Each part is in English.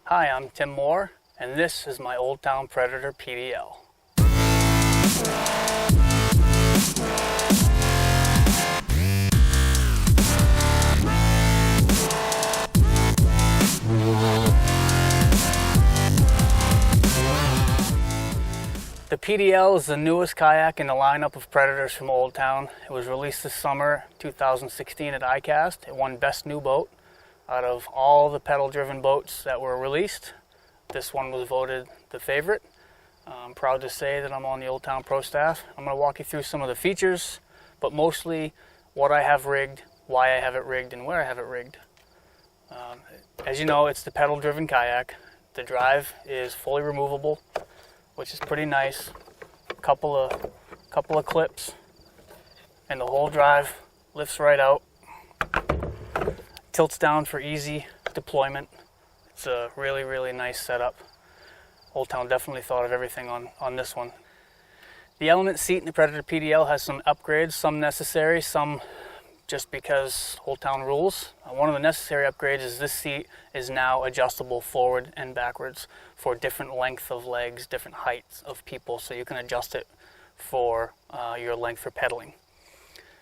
Hi, I'm Tim Moore, and this is my Old Town Predator PDL. The PDL is the newest kayak in the lineup of Predators from Old Town. It was released this summer 2016 at ICAST. It won Best New Boat. Out of all the pedal-driven boats that were released, this one was voted the favorite. I'm proud to say that I'm on the Old Town Pro staff. I'm going to walk you through some of the features, but mostly what I have rigged, why I have it rigged, and where I have it rigged. As you know, it's the pedal-driven kayak. The drive is fully removable, which is pretty nice. Couple of clips, and the whole drive lifts right out. Tilts down for easy deployment. It's a really, really nice setup. Old Town definitely thought of everything on this one. The element seat in the Predator PDL has some upgrades, some necessary, some just because Old Town rules. One of the necessary upgrades is this seat is now adjustable forward and backwards for different length of legs, different heights of people, so you can adjust it for your length for pedaling.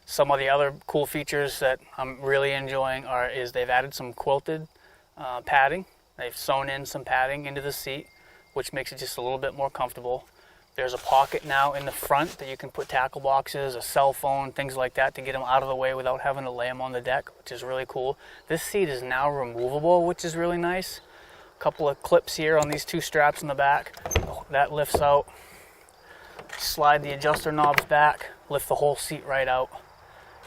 Some of the other cool features that I'm really enjoying is they've added some quilted padding. They've sewn in some padding into the seat, which makes it just a little bit more comfortable. There's a pocket now in the front that you can put tackle boxes, a cell phone, things like that to get them out of the way without having to lay them on the deck, which is really cool. This seat is now removable, which is really nice. A couple of clips here on these two straps in the back. That lifts out. Slide the adjuster knobs back, lift the whole seat right out.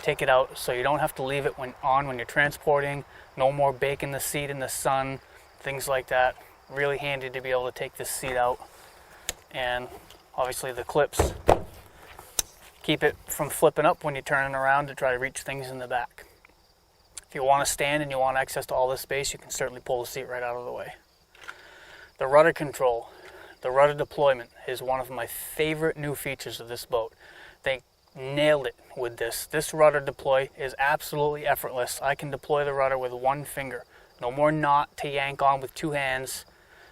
Take it out so you don't have to leave it when you're transporting. No more baking the seat in the sun, things like that. Really handy to be able to take this seat out. And obviously the clips keep it from flipping up when you're turning around to try to reach things in the back. If you want to stand and you want access to all this space, you can certainly pull the seat right out of the way. The rudder control, the rudder deployment is one of my favorite new features of this boat. They nailed it with this. This rudder deploy is absolutely effortless. I can deploy the rudder with one finger. No more knot to yank on with two hands.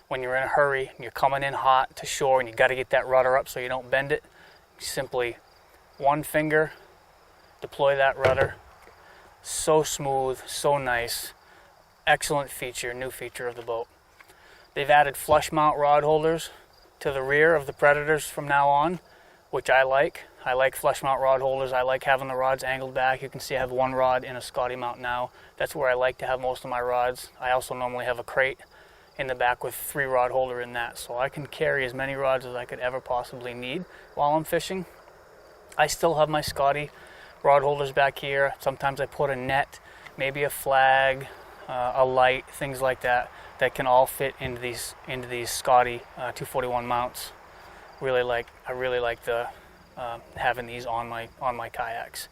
When you're in a hurry and you're coming in hot to shore and you got to get that rudder up so you don't bend it, simply one finger, deploy that rudder. So smooth, so nice. Excellent feature, new feature of the boat. They've added flush mount rod holders to the rear of the Predators from now on, which I like. I like flush mount rod holders. I like having the rods angled back. You can see I have one rod in a Scotty mount now. That's where I like to have most of my rods. I also normally have a crate in the back with 3 rod holder in that, so I can carry as many rods as I could ever possibly need while I'm fishing. I still have my Scotty rod holders back here. Sometimes I put a net, maybe a flag, a light, things like that that can all fit into these Scotty 241 mounts. I really like the having these on my kayaks.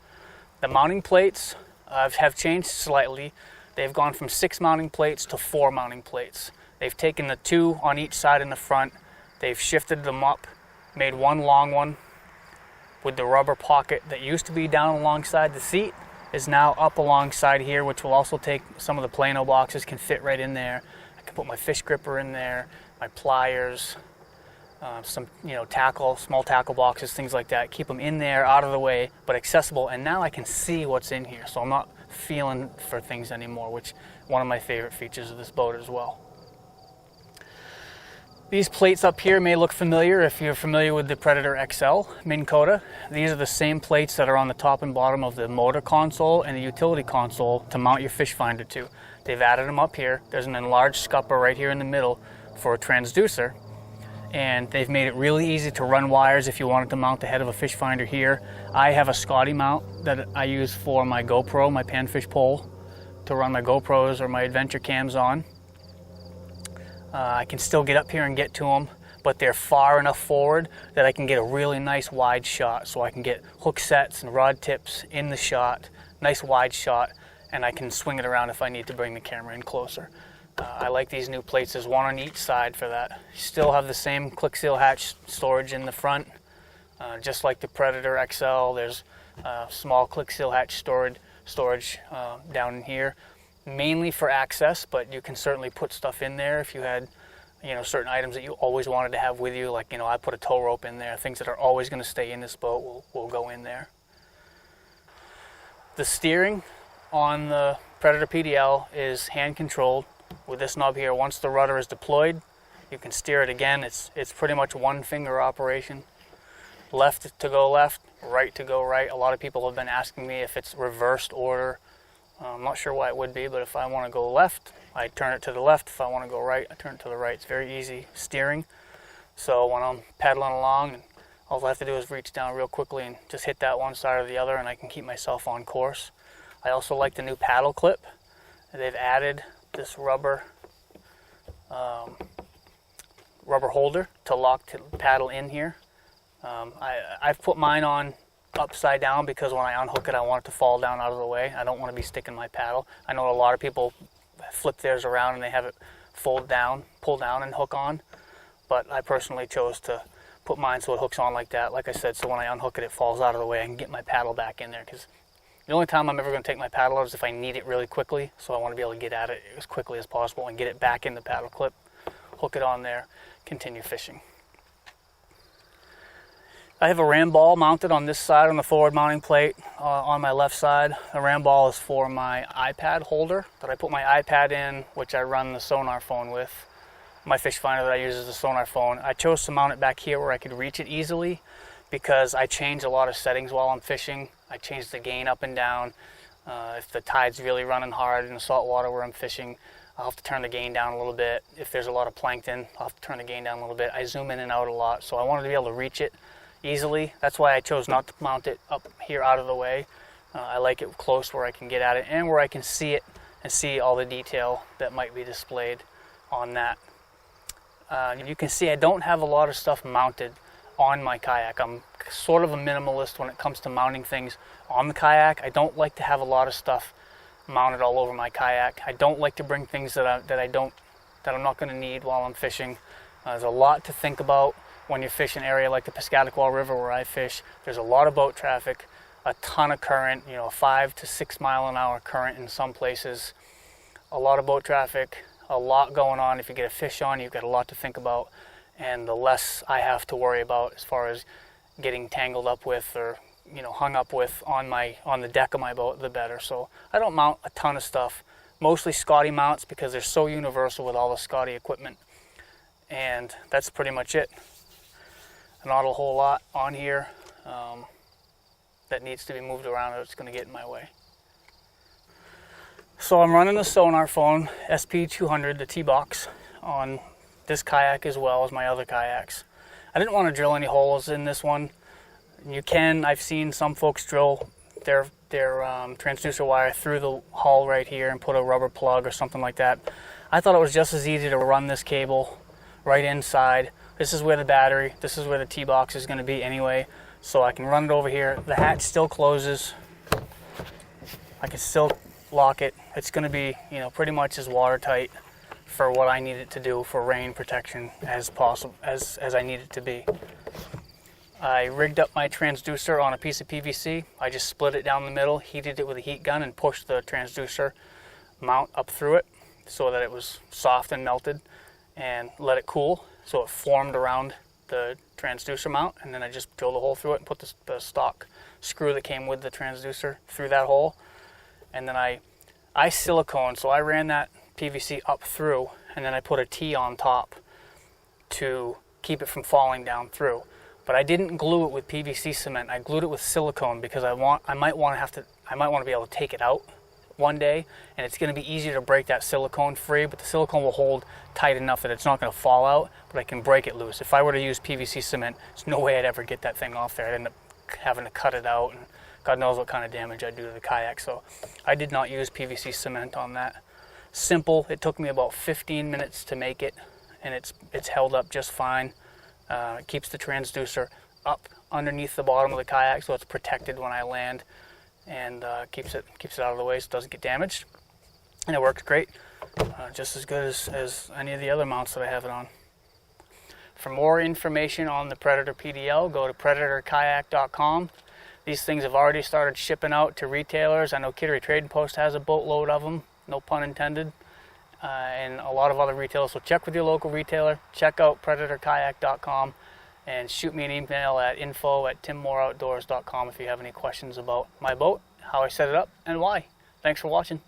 The mounting plates have changed slightly. They've gone from 6 mounting plates to 4 mounting plates. They've taken the 2 on each side in the front, they've shifted them up, made one long one with the rubber pocket that used to be down alongside the seat is now up alongside here, which will also take some of the Plano boxes, can fit right in there. I can put my fish gripper in there, my pliers, some small tackle boxes, things like that. Keep them in there, out of the way, but accessible. And now I can see what's in here, so I'm not feeling for things anymore, which is one of my favorite features of this boat as well. These plates up here may look familiar if you're familiar with the Predator XL Minn Kota. These are the same plates that are on the top and bottom of the motor console and the utility console to mount your fish finder to. They've added them up here. There's an enlarged scupper right here in the middle for a transducer, and they've made it really easy to run wires if you wanted to mount the head of a fish finder here. I have a Scotty mount that I use for my GoPro, my panfish pole, to run my GoPros or my adventure cams on. I can still get up here and get to them, but they're far enough forward that I can get a really nice wide shot. So I can get hook sets and rod tips in the shot, nice wide shot, and I can swing it around if I need to bring the camera in closer. I like these new plates. There's one on each side for that. You still have the same click seal hatch storage in the front, just like the Predator XL. There's small click seal hatch storage down in here. mainly for access, but you can certainly put stuff in there if you had, certain items that you always wanted to have with you. Like, I put a tow rope in there. Things that are always going to stay in this boat will go in there. The steering on the Predator PDL is hand controlled with this knob here. Once the rudder is deployed, you can steer it again. It's pretty much one finger operation. Left to go left, right to go right. A lot of people have been asking me if it's reversed order. I'm not sure why it would be, but if I want to go left, I turn it to the left. If I want to go right, I turn it to the right. It's very easy steering. So when I'm paddling along, all I have to do is reach down real quickly and just hit that one side or the other, and I can keep myself on course. I also like the new paddle clip. They've added this rubber holder to lock the paddle in here. I've put mine on upside down because when I unhook it, I want it to fall down out of the way. I don't want to be sticking my paddle. I know a lot of people flip theirs around and they have it pull down and hook on, but I personally chose to put mine so it hooks on like that. Like I said, so when I unhook it, it falls out of the way. I can get my paddle back in there, because the only time I'm ever going to take my paddle out is if I need it really quickly. So I want to be able to get at it as quickly as possible and get it back in the paddle clip, hook it on there, continue fishing. I have a ram ball mounted on this side on the forward mounting plate on my left side. The ram ball is for my iPad holder that I put my iPad in, which I run the Sonarphone with. My fish finder that I use is the Sonarphone. I chose to mount it back here where I could reach it easily because I change a lot of settings while I'm fishing. I change the gain up and down. If the tide's really running hard in the salt water where I'm fishing, I'll have to turn the gain down a little bit. If there's a lot of plankton, I'll have to turn the gain down a little bit. I zoom in and out a lot, so I wanted to be able to reach it easily. That's why I chose not to mount it up here out of the way. I like it close where I can get at it and where I can see it and see all the detail that might be displayed on that. You can see I don't have a lot of stuff mounted on my kayak. I'm sort of a minimalist when it comes to mounting things on the kayak. I don't like to have a lot of stuff mounted all over my kayak. I don't like to bring things that I'm not going to need while I'm fishing. There's a lot to think about when you fish an area like the Piscataqua River where I fish. There's a lot of boat traffic, a ton of current, 5 to 6 mile an hour current in some places, a lot of boat traffic, a lot going on. If you get a fish on, you've got a lot to think about, and the less I have to worry about as far as getting tangled up with or hung up with on the deck of my boat, the better. So I don't mount a ton of stuff, mostly Scotty mounts because they're so universal with all the Scotty equipment, and that's pretty much it. Not a whole lot on here that needs to be moved around or it's going to get in my way. So I'm running the Sonarphone SP200, the T-Box, on this kayak as well as my other kayaks. I didn't want to drill any holes in this one. You can, I've seen some folks drill their transducer wire through the hull right here and put a rubber plug or something like that. I thought it was just as easy to run this cable right inside. This is where the battery, this is where the T-Box is going to be anyway, so I can run it over here. The hatch still closes. I can still lock it. It's going to be, pretty much as watertight for what I need it to do for rain protection as possible, as I need it to be. I rigged up my transducer on a piece of PVC. I just split it down the middle, heated it with a heat gun, and pushed the transducer mount up through it so that it was soft and melted, and let it cool. So it formed around the transducer mount, and then I just drilled a hole through it and put the stock screw that came with the transducer through that hole. And then I silicone, so I ran that PVC up through, and then I put a T on top to keep it from falling down through. But I didn't glue it with PVC cement. I glued it with silicone because I might want to be able to take it out one day, and it's going to be easier to break that silicone free, but the silicone will hold tight enough that it's not going to fall out, but I can break it loose. If I were to use PVC cement, there's no way I'd ever get that thing off there. I'd end up having to cut it out, and God knows what kind of damage I'd do to the kayak. So I did not use PVC cement on that. Simple. It took me about 15 minutes to make it, and it's held up just fine. It keeps the transducer up underneath the bottom of the kayak so it's protected when I land, and keeps it out of the way so it doesn't get damaged. And it works great, just as good as any of the other mounts that I have it on. For more information on the Predator PDL, go to predatorkayak.com. These things have already started shipping out to retailers. I know Kittery Trading Post has a boatload of them. no pun intended, and a lot of other retailers. So check with your local retailer, check out predatorkayak.com, and shoot me an email at info@timmoreoutdoors.com if you have any questions about my boat, how I set it up, and why. Thanks for watching.